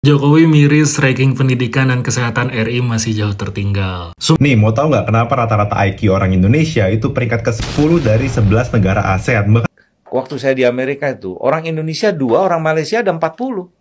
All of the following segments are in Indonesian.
Jokowi miris ranking pendidikan dan kesehatan RI masih jauh tertinggal. Nih, mau tahu nggak kenapa rata-rata IQ orang Indonesia itu peringkat ke-10 dari 11 negara ASEAN? Waktu saya di Amerika itu, orang Indonesia 2, orang Malaysia ada 40.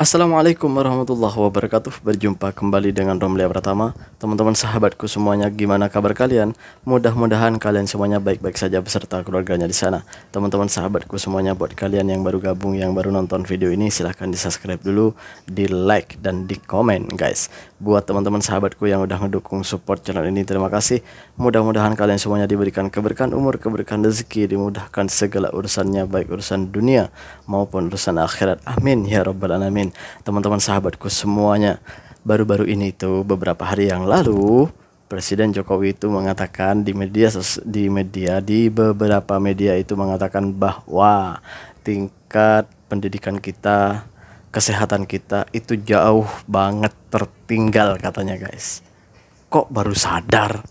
Assalamualaikum warahmatullahi wabarakatuh. Berjumpa kembali dengan Romlia Pratama. Teman-teman sahabatku semuanya, gimana kabar kalian? Mudah-mudahan kalian semuanya baik-baik saja beserta keluarganya di sana. Teman-teman sahabatku semuanya, buat kalian yang baru gabung, yang baru nonton video ini, silahkan di subscribe dulu, di like dan di komen guys. Buat teman-teman sahabatku yang udah ngedukung support channel ini, terima kasih. Mudah-mudahan kalian semuanya diberikan keberkahan umur, keberkahan rezeki, dimudahkan segala urusannya, baik urusan dunia maupun urusan akhirat. Amin ya rabbal alamin. Teman-teman sahabatku semuanya, baru-baru ini tuh beberapa hari yang lalu Presiden Jokowi itu mengatakan di beberapa media itu mengatakan bahwa tingkat pendidikan kita, kesehatan kita itu jauh banget tertinggal katanya guys. Kok baru sadar?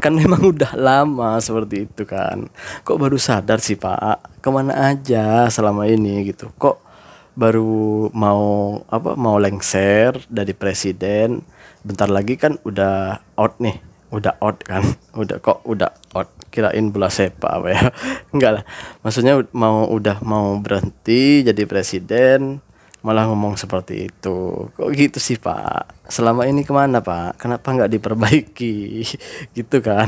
Kan memang udah lama seperti itu kan. Kok baru sadar sih Pak? Kemana aja selama ini gitu? Kok baru mau lengser dari presiden? Bentar lagi kan udah out nih. Udah out kan? Udah out. Kirain bola sepak apa ya? Enggak lah. Maksudnya mau berhenti jadi presiden, malah ngomong seperti itu. Kok gitu sih Pak? Selama ini kemana Pak? Kenapa nggak diperbaiki? Gitu kan.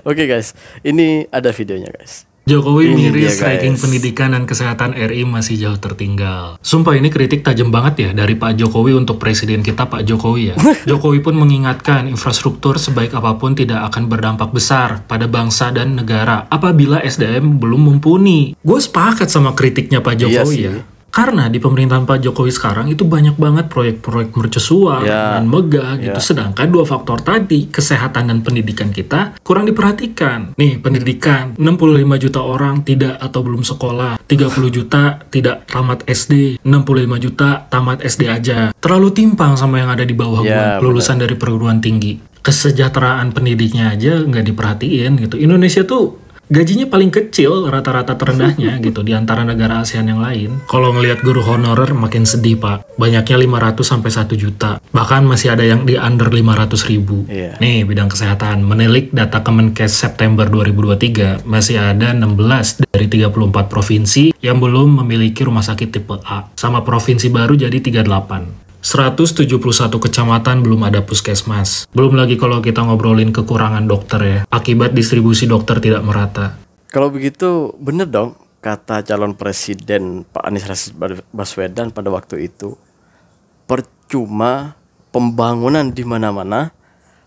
Oke guys, ini ada videonya guys. Jokowi miris ranking pendidikan dan kesehatan RI masih jauh tertinggal. Sumpah ini kritik tajam banget ya dari Pak Jokowi untuk presiden kita Pak Jokowi ya. Jokowi pun mengingatkan infrastruktur sebaik apapun tidak akan berdampak besar pada bangsa dan negara apabila SDM belum mumpuni. Gue sepakat sama kritiknya Pak Jokowi ya. Karena di pemerintahan Pak Jokowi sekarang itu banyak banget proyek-proyek mercusuar dan megah gitu. Sedangkan dua faktor tadi, kesehatan dan pendidikan kita kurang diperhatikan. Nih pendidikan, 65 juta orang tidak atau belum sekolah, 30 juta tidak tamat SD, 65 juta tamat SD aja. Terlalu timpang sama yang ada di bawah gue, lulusan dari perguruan tinggi. Kesejahteraan pendidiknya aja nggak diperhatiin gitu. Indonesia tuh gajinya paling kecil, rata-rata terendahnya gitu di antara negara ASEAN yang lain. Kalau ngelihat guru honorer makin sedih Pak. Banyaknya 500 sampai 1 juta. Bahkan masih ada yang di under 500 ribu. Nih bidang kesehatan, menilik data Kemenkes September 2023, masih ada 16 dari 34 provinsi yang belum memiliki rumah sakit tipe A. Sama provinsi baru jadi 38. 171 kecamatan belum ada puskesmas. Belum lagi kalau kita ngobrolin kekurangan dokter ya, akibat distribusi dokter tidak merata. Kalau begitu bener dong kata calon presiden Pak Anies Baswedan pada waktu itu. Percuma pembangunan di mana-mana,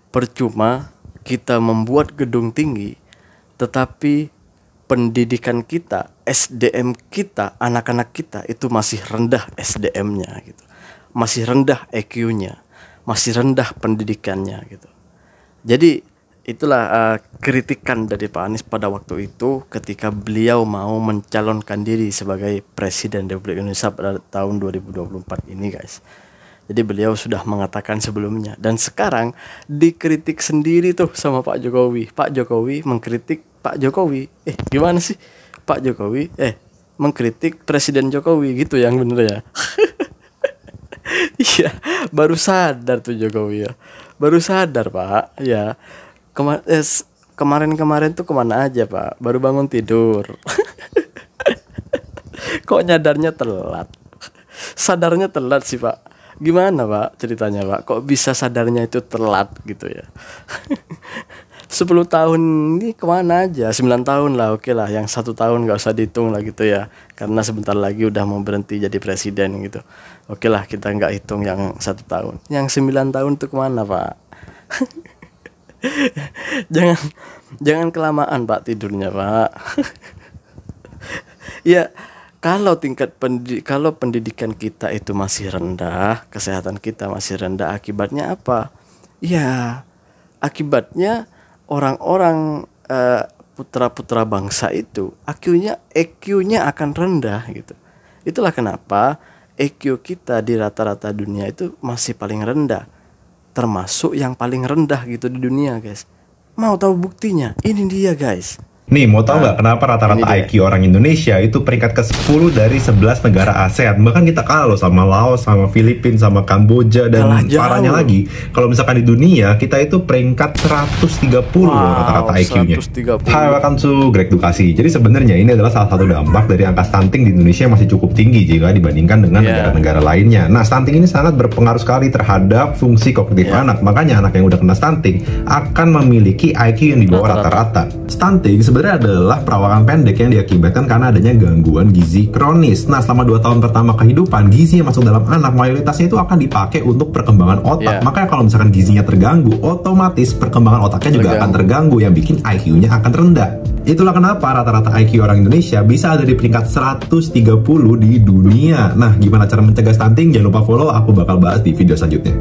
percuma kita membuat gedung tinggi, tetapi pendidikan kita, SDM kita, anak-anak kita itu masih rendah SDM-nya gitu. Masih rendah EQ-nya, masih rendah pendidikannya gitu. Jadi itulah kritikan dari Pak Anies pada waktu itu ketika beliau mau mencalonkan diri sebagai Presiden Republik Indonesia pada tahun 2024 ini guys. Jadi beliau sudah mengatakan sebelumnya, dan sekarang dikritik sendiri tuh sama Pak Jokowi. Pak Jokowi mengkritik Pak Jokowi. Gimana sih? Pak Jokowi mengkritik Presiden Jokowi gitu yang bener ya. Iya, baru sadar tuh Jokowi ya. Baru sadar Pak. Ya. Kemarin-kemarin tuh kemana aja Pak? Baru bangun tidur. Kok nyadarnya telat? Sadarnya telat sih Pak. Gimana Pak ceritanya Pak? Kok bisa sadarnya itu telat gitu ya? 10 tahun ini kemana aja? 9 tahun lah, oke lah. Yang 1 tahun gak usah dihitung lah gitu ya, karena sebentar lagi udah mau berhenti jadi presiden gitu. Oke lah, kita nggak hitung yang 1 tahun. Yang 9 tahun tuh kemana Pak? Jangan kelamaan Pak tidurnya Pak. Ya, kalau pendidikan kita itu masih rendah, kesehatan kita masih rendah, akibatnya apa? Ya, akibatnya orang-orang putra-putra bangsa itu EQ-nya akan rendah gitu. Itulah kenapa EQ kita di rata-rata dunia itu masih paling rendah, termasuk yang paling rendah gitu di dunia, guys. Mau tahu buktinya? Ini dia, guys. Nih, mau tahu nggak kenapa rata-rata IQ orang Indonesia itu peringkat ke-10 dari 11 negara ASEAN? Bahkan kita kalah loh sama Laos, sama Filipina, sama Kamboja, dan parahnya lagi, kalau misalkan di dunia, kita itu peringkat 130 rata-rata IQ-nya. Hai, welcome to Greg Dukasi. Jadi sebenarnya ini adalah salah satu dampak dari angka stunting di Indonesia yang masih cukup tinggi jika dibandingkan dengan negara-negara lainnya. Nah, stunting ini sangat berpengaruh sekali terhadap fungsi kognitif anak. Makanya anak yang udah kena stunting akan memiliki IQ yang di bawah rata-rata. Stunting sebenarnya adalah perawakan pendek yang diakibatkan karena adanya gangguan gizi kronis. Nah, selama 2 tahun pertama kehidupan, gizi yang masuk dalam anak mayoritasnya itu akan dipakai untuk perkembangan otak. Makanya kalau misalkan gizinya terganggu, otomatis perkembangan otaknya juga akan terganggu, yang bikin IQ-nya akan rendah. Itulah kenapa rata-rata IQ orang Indonesia bisa ada di peringkat 130 di dunia. Nah, gimana cara mencegah stunting? Jangan lupa follow, aku bakal bahas di video selanjutnya.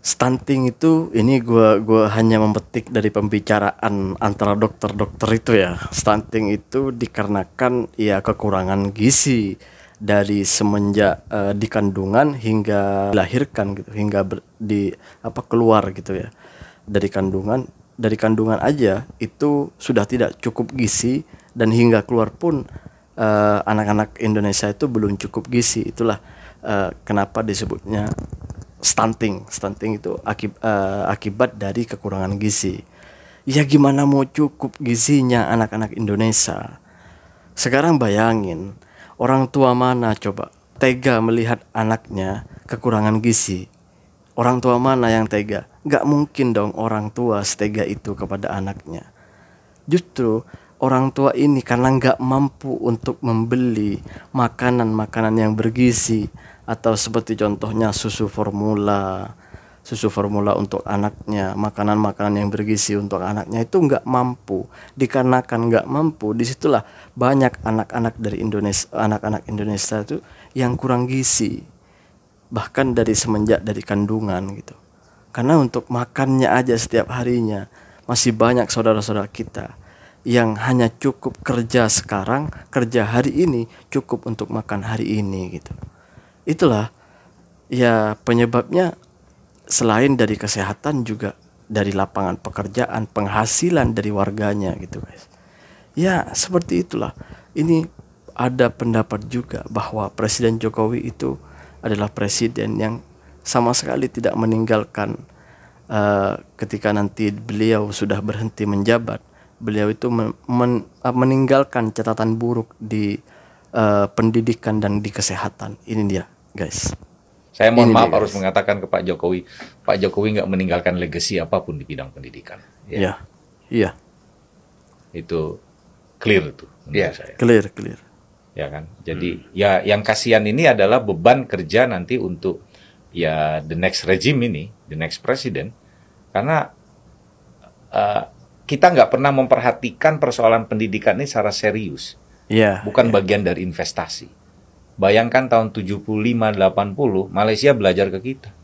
Stunting itu, ini gua hanya memetik dari pembicaraan antara dokter-dokter itu ya. Stunting itu dikarenakan ya kekurangan gizi dari semenjak di kandungan hingga dilahirkan gitu, hingga keluar gitu ya. Dari kandungan aja itu sudah tidak cukup gizi, dan hingga keluar pun anak-anak Indonesia itu belum cukup gizi. Itulah kenapa disebutnya stunting. Stunting itu akibat dari kekurangan gizi. Ya gimana mau cukup gizinya anak-anak Indonesia? Sekarang bayangin, orang tua mana coba tega melihat anaknya kekurangan gizi? Orang tua mana yang tega? Gak mungkin dong orang tua setega itu kepada anaknya. Justru orang tua ini karena gak mampu untuk membeli makanan-makanan yang bergizi, atau seperti contohnya susu formula untuk anaknya, makanan-makanan yang bergizi untuk anaknya itu nggak mampu. Dikarenakan nggak mampu, disitulah banyak anak-anak Indonesia itu yang kurang gizi, bahkan semenjak dari kandungan gitu. Karena untuk makannya aja setiap harinya masih banyak saudara-saudara kita yang hanya cukup kerja sekarang, kerja hari ini, cukup untuk makan hari ini gitu. Itulah ya penyebabnya, selain dari kesehatan juga dari lapangan pekerjaan, penghasilan dari warganya gitu, guys. Ya seperti itulah. Ini ada pendapat juga bahwa Presiden Jokowi itu adalah presiden yang sama sekali tidak meninggalkan ketika nanti beliau sudah berhenti menjabat, beliau itu meninggalkan catatan buruk di pendidikan dan di kesehatan. Ini dia, guys. Saya mohon maaf harus mengatakan ke Pak Jokowi nggak meninggalkan legasi apapun di bidang pendidikan. Iya, iya. Itu clear tuh menurut saya. Clear. Ya kan. Jadi ya yang kasihan ini adalah beban kerja nanti untuk ya the next regime ini, the next president, karena kita nggak pernah memperhatikan persoalan pendidikan ini secara serius. Bukan bagian dari investasi. Bayangkan tahun 75-80 Malaysia belajar ke kita.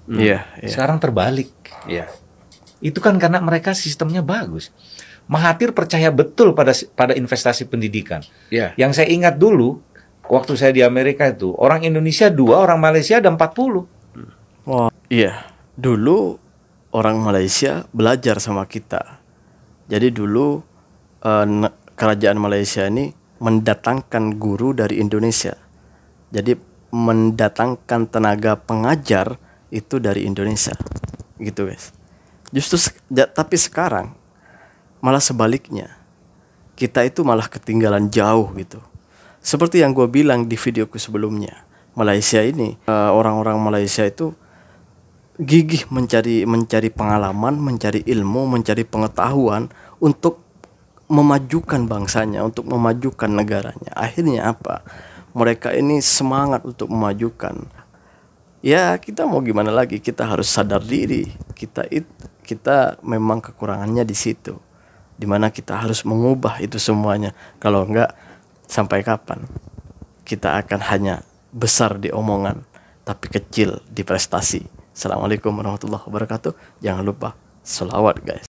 Sekarang terbalik. Itu kan karena mereka sistemnya bagus. Mahathir percaya betul pada investasi pendidikan. Yang saya ingat dulu waktu saya di Amerika itu, orang Indonesia 2, orang Malaysia ada 40. Dulu orang Malaysia belajar sama kita. Jadi dulu kerajaan Malaysia ini mendatangkan guru dari Indonesia. Jadi mendatangkan tenaga pengajar itu dari Indonesia. Gitu, guys. Tapi sekarang malah sebaliknya. Kita itu malah ketinggalan jauh gitu. Seperti yang gue bilang di videoku sebelumnya. Malaysia ini, orang-orang Malaysia itu gigih mencari pengalaman, mencari ilmu, mencari pengetahuan untuk memajukan bangsanya, untuk memajukan negaranya. Akhirnya apa? Mereka ini semangat untuk memajukan. Ya kita mau gimana lagi? Kita harus sadar diri. Kita memang kekurangannya di situ. Dimana kita harus mengubah itu semuanya. Kalau enggak, sampai kapan? Kita akan hanya besar di omongan, tapi kecil di prestasi. Assalamualaikum warahmatullahi wabarakatuh. Jangan lupa sholawat guys.